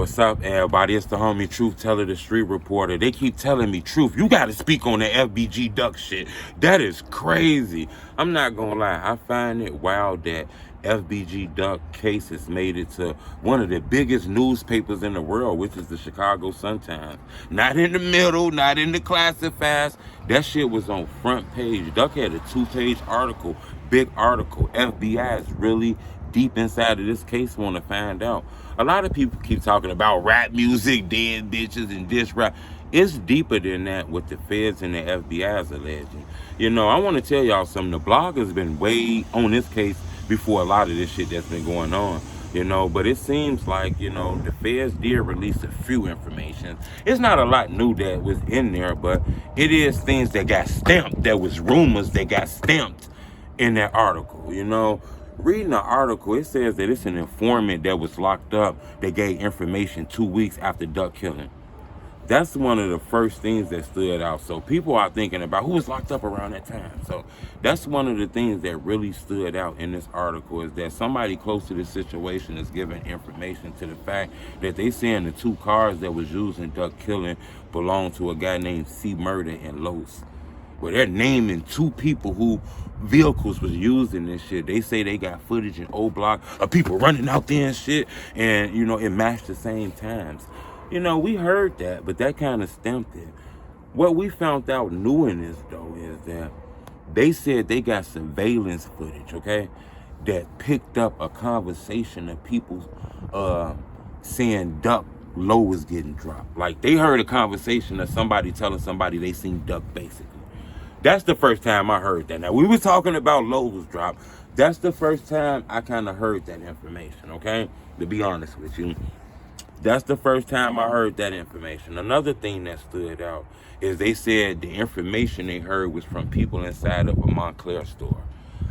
What's up, everybody? It's the homie Truth Teller, the street reporter. They keep telling me, Truth, you got to speak on the FBG duck shit. That is crazy. I'm not going to lie. I find it wild that FBG duck case has made it to one of the biggest newspapers in the world, which is the Chicago Sun-Times. Not in the middle, not in the classifieds. That shit was on front page. Duck had a 2-page article, big article. FBI is really deep inside of this case, want to find out. A lot of people keep talking about rap music, dead bitches, and diss rap. It's deeper than that what the feds and the FBI is alleging. You know, I want to tell y'all something. The blog has been way on this case before a lot of this shit that's been going on. You know, but it seems like, you know, the feds did release a few information. It's not a lot new that was in there, but it is things that got stamped. There was rumors that got stamped in that article, you know. Reading the article, it says that it's an informant that was locked up that gave information 2 weeks after duck killing. That's one of the first things that stood out. So people are thinking about who was locked up around that time. So that's one of the things that really stood out in this article, is that somebody close to this situation is giving information to the fact that they saying the 2 cars that was used in duck killing belonged to a guy named C. Murder in Los. Well, they're naming 2 people who vehicles was used in this shit. They say they got footage in O Block of people running out there and shit, and, you know, it matched the same times. You know, we heard that, but that kind of stamped it. What we found out new in this, though, is that they said they got surveillance footage, okay, that picked up a conversation of people saying duck low was getting dropped. Like, they heard a conversation of somebody telling somebody they seen duck, basically. That's the first time I heard that. Now, we were talking about lows drop. That's the first time I kind of heard that information, okay? To be honest with you. That's the first time I heard that information. Another thing that stood out is they said the information they heard was from people inside of a Montclair store.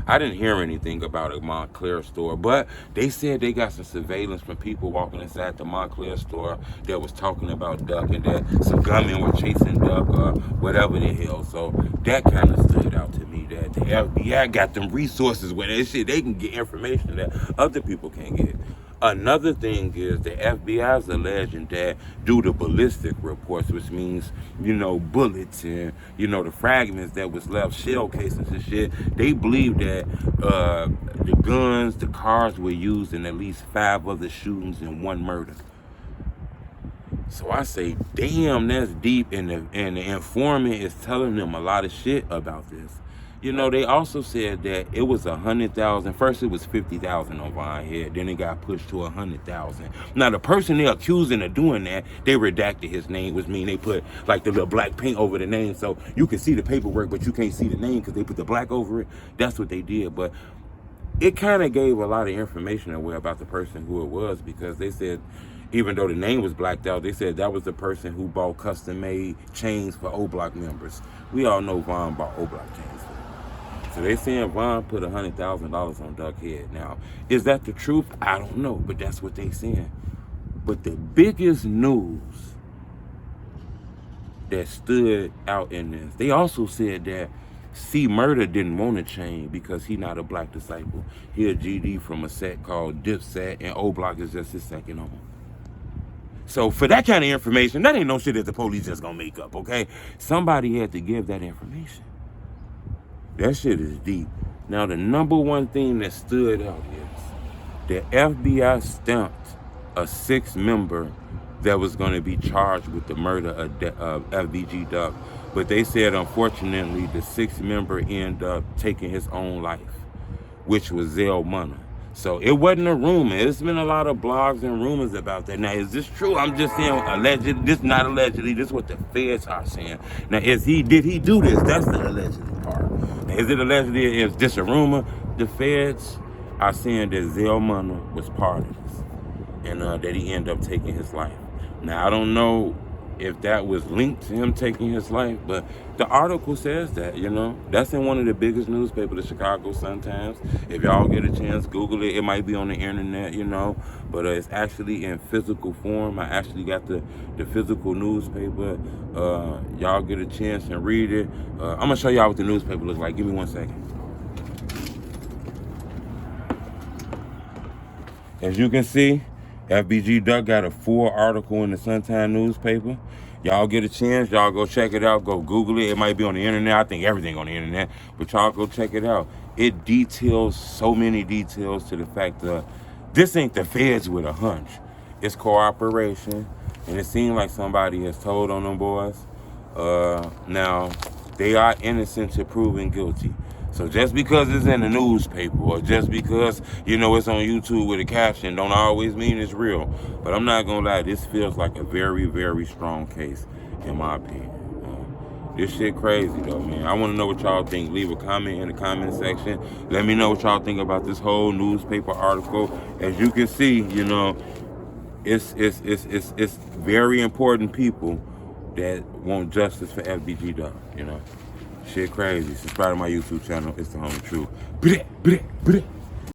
I didn't hear anything about a Montclair store, but they said they got some surveillance from people walking inside the Montclair store that was talking about duck, and that some gunmen were chasing duck or whatever the hell. So that kind of stood out to me, that the FBI got them resources where that shit, they can get information that other people can't get. Another thing is the FBI is alleging that due to ballistic reports, which means, you know, bullets and, you know, the fragments that was left, shell casings and shit, they believe that the guns, the cars were used in at least 5 other shootings and 1 murder. So I say, damn, that's deep, and the informant is telling them a lot of shit about this. You know, they also said that it was 100,000. First, it was 50,000 on Vine Head. Then it got pushed to 100,000. Now, the person they're accusing of doing that, they redacted his name, which means they put like the little black paint over the name, so you can see the paperwork, but you can't see the name because they put the black over it. That's what they did. But it kind of gave a lot of information away about the person who it was, because they said, even though the name was blacked out, they said that was the person who bought custom-made chains for O-Block members. We all know Vaughn bought O-Block chains. So they saying Vaughn put $100,000 on Duck Head. Now, is that the truth? I don't know, but that's what they saying. But the biggest news that stood out in this, they also said that C. Murder didn't want a chain because he not a black disciple. He a GD from a set called Dipset, and O-Block is just his second home. So for that kind of information, that ain't no shit that the police just gonna make up, okay? Somebody had to give that information. That shit is deep. Now, the number one thing that stood out is the FBI stamped a 6th member that was going to be charged with the murder of FBG Duck. But they said, unfortunately, the 6th member ended up taking his own life, which was Zell Munner. So it wasn't a rumor. There's been a lot of blogs and rumors about that. Now, is this true? I'm just saying allegedly. This not allegedly. This is what the feds are saying. Now, did he do this? That's the allegedly part. Now, is it allegedly? Is this a rumor? The feds are saying that Zell Munner was part of this, and that he ended up taking his life. Now, I don't know if that was linked to him taking his life, but the article says that, you know. That's in one of the biggest newspapers, the Chicago Sun-Times. If y'all get a chance, Google it. It might be on the internet, you know, but it's actually in physical form. I actually got the physical newspaper. Y'all get a chance and read it. I'm gonna show y'all what the newspaper looks like. Give me 1 second. As you can see, FBG Duck got a full article in the Sunshine newspaper. Y'all get a chance, y'all go check it out. Go Google it. It might be on the internet. I think everything on the internet. But y'all go check it out. It details so many details to the fact that this ain't the feds with a hunch. It's cooperation. And it seemed like somebody has told on them boys. Now, they are innocent to proven guilty. So just because it's in the newspaper or just because, you know, it's on YouTube with a caption don't always mean it's real. But I'm not going to lie, this feels like a very, very strong case in my opinion. This shit crazy though, man. I want to know what y'all think. Leave a comment in the comment section. Let me know what y'all think about this whole newspaper article. As you can see, you know, it's very important people that want justice for FBG Dog, you know. Shit crazy. Subscribe to my YouTube channel. It's the Homie Truth.